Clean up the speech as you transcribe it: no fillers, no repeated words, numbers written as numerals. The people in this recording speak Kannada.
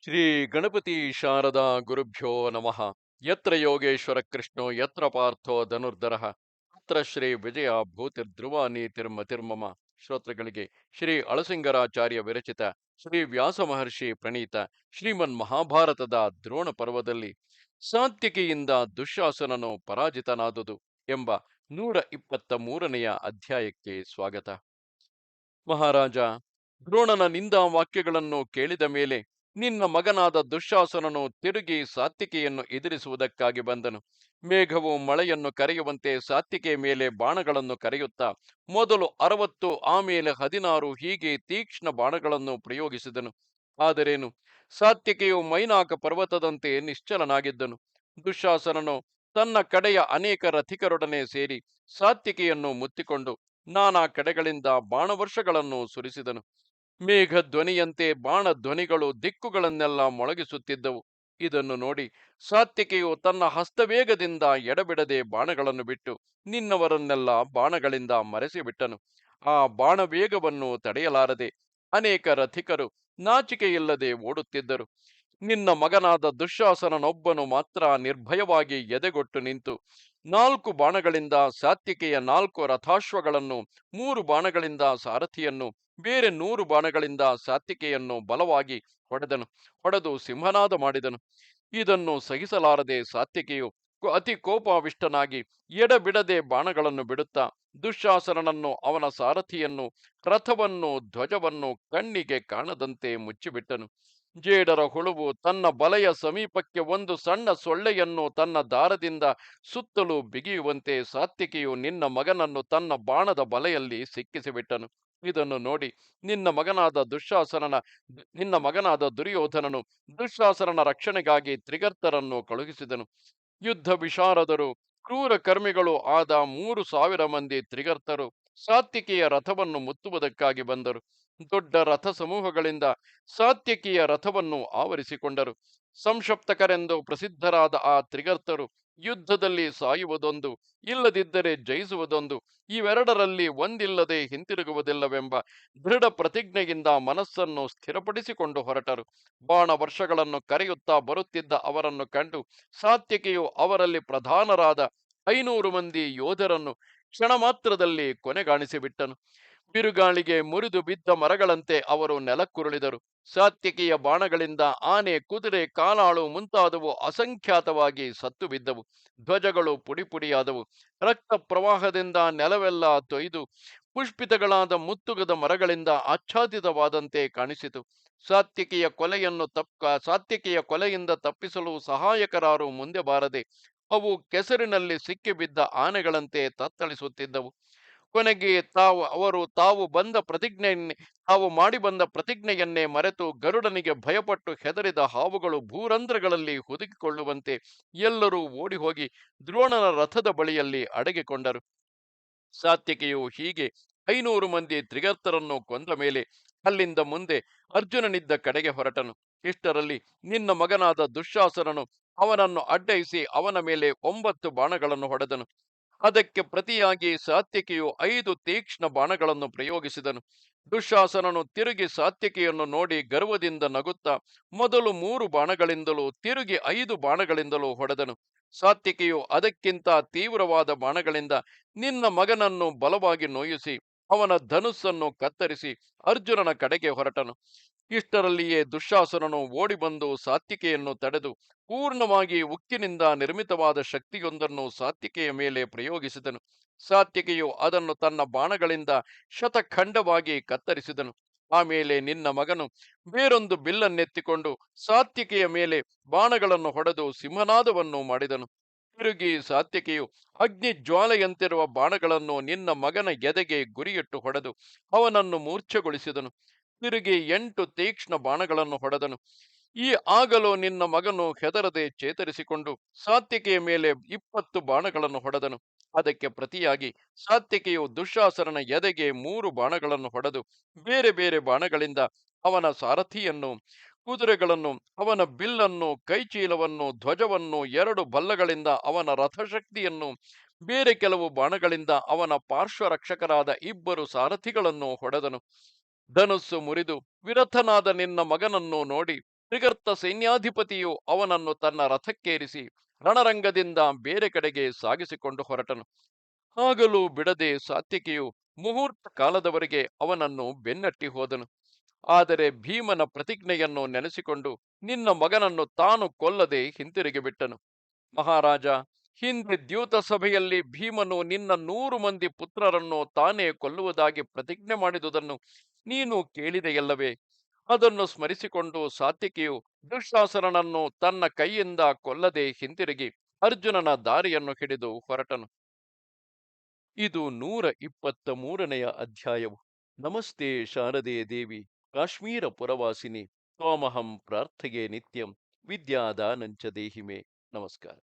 ಶ್ರೀ ಗಣಪತಿ ಶಾರದಾ ಗುರುಭ್ಯೋ ನಮಃ. ಯತ್ರ ಯೋಗೇಶ್ವರ ಕೃಷ್ಣೋ ಯತ್ರ ಪಾರ್ಥೋ ಧನುರ್ಧರಃ ಅತ್ರ ಶ್ರೀ ವಿಜಯ ಭೂತಿರ್ಧ್ರುವ ನೀತಿರ್ಮತಿರ್ಮಮ. ಶ್ರೋತೃಗಳಿಗೆ ಶ್ರೀ ಅಳಸಿಂಗರಾಚಾರ್ಯ ವಿರಚಿತ ಶ್ರೀ ವ್ಯಾಸ ಮಹರ್ಷಿ ಪ್ರಣೀತ ಶ್ರೀಮನ್ ಮಹಾಭಾರತದ ದ್ರೋಣ ಪರ್ವದಲ್ಲಿ ಸಾತ್ವಿಕಿಯಿಂದ ದುಶ್ಯಾಸನನು ಪರಾಜಿತನಾದುದು ಎಂಬ 123ನೆಯ ಅಧ್ಯಾಯಕ್ಕೆ ಸ್ವಾಗತ. ಮಹಾರಾಜ, ದ್ರೋಣನ ನಿಂದಾ ವಾಕ್ಯಗಳನ್ನು ಕೇಳಿದ ಮೇಲೆ ನಿನ್ನ ಮಗನಾದ ದುಶ್ಯಾಸನನು ತಿರುಗಿ ಸಾತ್ವಿಕೆಯನ್ನು ಎದುರಿಸುವುದಕ್ಕಾಗಿ ಬಂದನು. ಮೇಘವು ಮಳೆಯನ್ನು ಕರೆಯುವಂತೆ ಸಾತ್ವಿಕೆಯ ಮೇಲೆ ಬಾಣಗಳನ್ನು ಕರೆಯುತ್ತಾ ಮೊದಲು 60, ಆಮೇಲೆ 16 ಹೀಗೆ ತೀಕ್ಷ್ಣ ಬಾಣಗಳನ್ನು ಪ್ರಯೋಗಿಸಿದನು. ಆದರೇನು, ಸಾತ್ವಿಕೆಯು ಮೈನಾಕ ಪರ್ವತದಂತೆ ನಿಶ್ಚಲನಾಗಿದ್ದನು. ದುಶ್ಯಾಸನನು ತನ್ನ ಕಡೆಯ ಅನೇಕ ರಥಿಕರೊಡನೆ ಸೇರಿ ಸಾತ್ವಿಕೆಯನ್ನು ಮುತ್ತಿಕೊಂಡು ನಾನಾ ಕಡೆಗಳಿಂದ ಬಾಣವರ್ಷಗಳನ್ನು ಸುರಿಸಿದನು. ಮೇಘ ಧ್ವನಿಯಂತೆ ಬಾಣ ಧ್ವನಿಗಳು ದಿಕ್ಕುಗಳನ್ನೆಲ್ಲ ಮೊಳಗಿಸುತ್ತಿದ್ದವು. ಇದನ್ನು ನೋಡಿ ಸಾತ್ವಿಕೆಯು ತನ್ನ ಹಸ್ತವೇಗದಿಂದ ಎಡಬಿಡದೆ ಬಾಣಗಳನ್ನು ಬಿಟ್ಟು ನಿನ್ನವರನ್ನೆಲ್ಲ ಬಾಣಗಳಿಂದ ಮರೆಸಿಬಿಟ್ಟನು. ಆ ಬಾಣವೇಗವನ್ನು ತಡೆಯಲಾರದೆ ಅನೇಕ ರಥಿಕರು ನಾಚಿಕೆಯಿಲ್ಲದೆ ಓಡುತ್ತಿದ್ದರು. ನಿನ್ನ ಮಗನಾದ ದುಶ್ಯಾಸನನೊಬ್ಬನು ಮಾತ್ರ ನಿರ್ಭಯವಾಗಿ ಎದೆಗೊಟ್ಟು ನಿಂತು 4 ಬಾಣಗಳಿಂದ ಸಾತ್ವಿಕೆಯ 4 ರಥಾಶ್ವಗಳನ್ನು, 3 ಬಾಣಗಳಿಂದ ಸಾರಥಿಯನ್ನು, ಬೇರೆ 100 ಬಾಣಗಳಿಂದ ಸಾತ್ವಿಕೆಯನ್ನು ಬಲವಾಗಿ ಹೊಡೆದು ಸಿಂಹನಾದ ಮಾಡಿದನು. ಇದನ್ನು ಸಹಿಸಲಾರದೆ ಸಾತ್ವಿಕೆಯು ಅತಿ ಕೋಪಾವಿಷ್ಟನಾಗಿ ಎಡಬಿಡದೆ ಬಾಣಗಳನ್ನು ಬಿಡುತ್ತಾ ದುಶ್ಯಾಸನನನ್ನು, ಅವನ ಸಾರಥಿಯನ್ನು, ರಥವನ್ನು, ಧ್ವಜವನ್ನು ಕಣ್ಣಿಗೆ ಕಾಣದಂತೆ ಮುಚ್ಚಿಬಿಟ್ಟನು. ಜೇಡರ ಹುಳುವು ತನ್ನ ಬಲೆಯ ಸಮೀಪಕ್ಕೆ ಒಂದು ಸಣ್ಣ ಸೊಳ್ಳೆಯನ್ನು ತನ್ನ ದಾರದಿಂದ ಸುತ್ತಲೂ ಬಿಗಿಯುವಂತೆ ಸಾತ್ವಿಕೆಯು ನಿನ್ನ ಮಗನನ್ನು ತನ್ನ ಬಾಣದ ಬಲೆಯಲ್ಲಿ ಸಿಕ್ಕಿಸಿಬಿಟ್ಟನು. ಇದನ್ನು ನೋಡಿ ನಿನ್ನ ಮಗನಾದ ದುರ್ಯೋಧನನು ದುಶ್ಯಾಸನನ ರಕ್ಷಣೆಗಾಗಿ ತ್ರಿಗರ್ತರನ್ನು ಕಳುಹಿಸಿದನು. ಯುದ್ಧ ವಿಶಾರದರು, ಕ್ರೂರ ಕರ್ಮಿಗಳು ಆದ 3,000 ಮಂದಿ ತ್ರಿಗರ್ತರು ಸಾತ್ವಿಕಿಯ ರಥವನ್ನು ಮುತ್ತುವುದಕ್ಕಾಗಿ ಬಂದರು. ದೊಡ್ಡ ರಥ ಸಮೂಹಗಳಿಂದ ಸಾತ್ವಿಕಿಯ ರಥವನ್ನು ಆವರಿಸಿಕೊಂಡರು. ಸಂಶಪ್ತಕರೆಂದು ಪ್ರಸಿದ್ಧರಾದ ಆ ತ್ರಿಗರ್ತರು ಯುದ್ಧದಲ್ಲಿ ಸಾಯುವುದೊಂದು, ಇಲ್ಲದಿದ್ದರೆ ಜಯಿಸುವುದೊಂದು, ಇವೆರಡರಲ್ಲಿ ಒಂದಿಲ್ಲದೆ ಹಿಂತಿರುಗುವುದಿಲ್ಲವೆಂಬ ದೃಢ ಪ್ರತಿಜ್ಞೆಯಿಂದ ಮನಸ್ಸನ್ನು ಸ್ಥಿರಪಡಿಸಿಕೊಂಡು ಹೊರಟರು. ಬಾಣ ವರ್ಷಗಳನ್ನು ಕರೆಯುತ್ತಾ ಬರುತ್ತಿದ್ದ ಅವರನ್ನು ಕಂಡು ಸಾತ್ವಿಕೆಯು ಅವರಲ್ಲಿ ಪ್ರಧಾನರಾದ 500 ಮಂದಿ ಯೋಧರನ್ನು ಕ್ಷಣ ಮಾತ್ರದಲ್ಲಿ ಕೊನೆಗಾಣಿಸಿಬಿಟ್ಟನು. ಬಿರುಗಾಳಿಗೆ ಮುರಿದು ಬಿದ್ದ ಮರಗಳಂತೆ ಅವರು ನೆಲಕ್ಕುರುಳಿದರು. ಸಾತ್ವಿಕಿಯ ಬಾಣಗಳಿಂದ ಆನೆ, ಕುದುರೆ, ಕಾಲಾಳು ಮುಂತಾದವು ಅಸಂಖ್ಯಾತವಾಗಿ ಸತ್ತು ಬಿದ್ದವು. ಧ್ವಜಗಳು ಪುಡಿಪುಡಿಯಾದವು. ರಕ್ತ ಪ್ರವಾಹದಿಂದ ನೆಲವೆಲ್ಲ ತೊಯ್ದು ಪುಷ್ಪಿತಗಳಾದ ಮುತ್ತುಗದ ಮರಗಳಿಂದ ಆಚ್ಛಾದಿತವಾದಂತೆ ಕಾಣಿಸಿತು. ಸಾತ್ವಿಕೆಯ ಕೊಲೆಯಿಂದ ತಪ್ಪಿಸಲು ಸಹಾಯಕರಾರು ಮುಂದೆ ಬಾರದೆ ಅವು ಕೆಸರಿನಲ್ಲಿ ಸಿಕ್ಕಿಬಿದ್ದ ಆನೆಗಳಂತೆ ತತ್ತಳಿಸುತ್ತಿದ್ದವು. ಕೊನೆಗೆ ತಾವು ಮಾಡಿ ಬಂದ ಪ್ರತಿಜ್ಞೆಯನ್ನೇ ಮರೆತು ಗರುಡನಿಗೆ ಭಯಪಟ್ಟು ಹೆದರಿದ ಹಾವುಗಳು ಭೂರಂಧ್ರಗಳಲ್ಲಿ ಹುದುಗಿಕೊಳ್ಳುವಂತೆ ಎಲ್ಲರೂ ಓಡಿಹೋಗಿ ದ್ರೋಣನ ರಥದ ಬಳಿಯಲ್ಲಿ ಅಡಗಿಕೊಂಡರು. ಸಾತ್ವಿಕೆಯು ಹೀಗೆ 500 ಮಂದಿ ತ್ರಿಗರ್ತರನ್ನು ಕೊಂದ ಮೇಲೆ ಅಲ್ಲಿಂದ ಮುಂದೆ ಅರ್ಜುನನಿದ್ದ ಕಡೆಗೆ ಹೊರಟನು. ಇಷ್ಟರಲ್ಲಿ ನಿನ್ನ ಮಗನಾದ ದುಶ್ಯಾಸನನು ಅವನನ್ನು ಅಡ್ಡಯಿಸಿ ಅವನ ಮೇಲೆ 9 ಬಾಣಗಳನ್ನು ಹೊಡೆದನು. ಅದಕ್ಕೆ ಪ್ರತಿಯಾಗಿ ಸಾತ್ವಿಕೆಯು 5 ತೀಕ್ಷ್ಣ ಬಾಣಗಳನ್ನು ಪ್ರಯೋಗಿಸಿದನು. ದುಶ್ಯಾಸನನು ತಿರುಗಿ ಸಾತ್ವಿಕೆಯನ್ನು ನೋಡಿ ಗರ್ವದಿಂದ ನಗುತ್ತಾ ಮೊದಲು 3 ಬಾಣಗಳಿಂದಲೂ ತಿರುಗಿ 5 ಬಾಣಗಳಿಂದಲೂ ಹೊಡೆದನು. ಸಾತ್ವಿಕೆಯು ಅದಕ್ಕಿಂತ ತೀವ್ರವಾದ ಬಾಣಗಳಿಂದ ನಿನ್ನ ಮಗನನ್ನು ಬಲವಾಗಿ ನೋಯಿಸಿ ಅವನ ಧನುಸ್ಸನ್ನು ಕತ್ತರಿಸಿ ಅರ್ಜುನನ ಕಡೆಗೆ ಹೊರಟನು. ಇಷ್ಟರಲ್ಲಿಯೇ ದುಶ್ಯಾಸನನು ಓಡಿಬಂದು ಸಾತ್ವಿಕೆಯನ್ನು ತಡೆದು ಪೂರ್ಣವಾಗಿ ಉಕ್ಕಿನಿಂದ ನಿರ್ಮಿತವಾದ ಶಕ್ತಿಯೊಂದನ್ನು ಸಾತ್ವಿಕೆಯ ಮೇಲೆ ಪ್ರಯೋಗಿಸಿದನು. ಸಾತ್ವಿಕೆಯು ಅದನ್ನು ತನ್ನ ಬಾಣಗಳಿಂದ ಶತಖಂಡವಾಗಿ ಕತ್ತರಿಸಿದನು. ಆಮೇಲೆ ನಿನ್ನ ಮಗನು ಬೇರೊಂದು ಬಿಲ್ಲನ್ನೆತ್ತಿಕೊಂಡು ಸಾತ್ವಿಕೆಯ ಮೇಲೆ ಬಾಣಗಳನ್ನು ಹೊಡೆದು ಸಿಂಹನಾದವನ್ನು ಮಾಡಿದನು. ತಿರುಗಿ ಸಾತ್ವಿಕೆಯು ಅಗ್ನಿ ಜ್ವಾಲೆಯಂತಿರುವ ಬಾಣಗಳನ್ನು ನಿನ್ನ ಮಗನ ಎದೆಗೆ ಗುರಿಯಿಟ್ಟು ಹೊಡೆದು ಅವನನ್ನು ಮೂರ್ಛೆಗೊಳಿಸಿದನು. ತಿರುಗಿ 8 ತೀಕ್ಷ್ಣ ಬಾಣಗಳನ್ನು ಹೊಡೆದನು. ಆಗಲೂ ನಿನ್ನ ಮಗನು ಹೆದರದೆ ಚೇತರಿಸಿಕೊಂಡು ಸಾತ್ವಿಕೆಯ ಮೇಲೆ 20 ಬಾಣಗಳನ್ನು ಹೊಡೆದನು. ಅದಕ್ಕೆ ಪ್ರತಿಯಾಗಿ ಸಾತ್ವಿಕೆಯು ದುಶ್ಯಾಸನನ ಎದೆಗೆ 3 ಬಾಣಗಳನ್ನು ಹೊಡೆದು ಬೇರೆ ಬೇರೆ ಬಾಣಗಳಿಂದ ಅವನ ಸಾರಥಿಯನ್ನು, ಕುದುರೆಗಳನ್ನು, ಅವನ ಬಿಲ್ಲನ್ನು, ಕೈಚೀಲವನ್ನು, ಧ್ವಜವನ್ನು, 2 ಬಲ್ಲಗಳಿಂದ ಅವನ ರಥಶಕ್ತಿಯನ್ನು, ಬೇರೆ ಕೆಲವು ಬಾಣಗಳಿಂದ ಅವನ ಪಾರ್ಶ್ವರಕ್ಷಕರಾದ 2 ಸಾರಥಿಗಳನ್ನು ಹೊಡೆದನು. ಧನುಸ್ಸು ಮುರಿದು ವಿರಥನಾದ ನಿನ್ನ ಮಗನನ್ನು ನೋಡಿ ತ್ರಿಗರ್ತ ಸೈನ್ಯಾಧಿಪತಿಯು ಅವನನ್ನು ತನ್ನ ರಥಕ್ಕೇರಿಸಿ ರಣರಂಗದಿಂದ ಬೇರೆ ಕಡೆಗೆ ಸಾಗಿಸಿಕೊಂಡು ಹೊರಟನು. ಆಗಲೂ ಬಿಡದೆ ಸಾತ್ವಿಕಿಯು ಮುಹೂರ್ತ ಕಾಲದವರೆಗೆ ಅವನನ್ನು ಬೆನ್ನಟ್ಟಿ ಹೋದನು. ಆದರೆ ಭೀಮನ ಪ್ರತಿಜ್ಞೆಯನ್ನು ನೆನೆಸಿಕೊಂಡು ನಿನ್ನ ಮಗನನ್ನು ತಾನು ಕೊಲ್ಲದೆ ಹಿಂತಿರುಗಿ ಬಿಟ್ಟನು. ಮಹಾರಾಜ, ಹಿಂದೆ ದ್ಯೂತ ಸಭೆಯಲ್ಲಿ ಭೀಮನು ನಿನ್ನ 100 ಮಂದಿ ಪುತ್ರರನ್ನು ತಾನೇ ಕೊಲ್ಲುವುದಾಗಿ ಪ್ರತಿಜ್ಞೆ ಮಾಡಿದುದನ್ನು ನೀನು ಕೇಳಿದೆಯಲ್ಲವೇ? ಅದನ್ನು ಸ್ಮರಿಸಿಕೊಂಡು ಸಾತ್ವಿಕಿಯು ದುಶ್ಯಾಸನನನ್ನು ತನ್ನ ಕೈಯಿಂದ ಕೊಲ್ಲದೆ ಹಿಂತಿರುಗಿ ಅರ್ಜುನನ ದಾರಿಯನ್ನು ಹಿಡಿದು ಹೊರಟನು. ಇದು 123ನೆಯ ಅಧ್ಯಾಯವು. ನಮಸ್ತೆ ಶಾರದೆ ದೇವಿ, ಕಾಶ್ಮೀರ ಪುರವಾಸಿನಿ, ತ್ವಾಮಹಂ ಪ್ರಾರ್ಥೆಯೇ ನಿತ್ಯಂ, ವಿದ್ಯಾದಾನಂಚ ದೇಹಿಮೆ. ನಮಸ್ಕಾರ.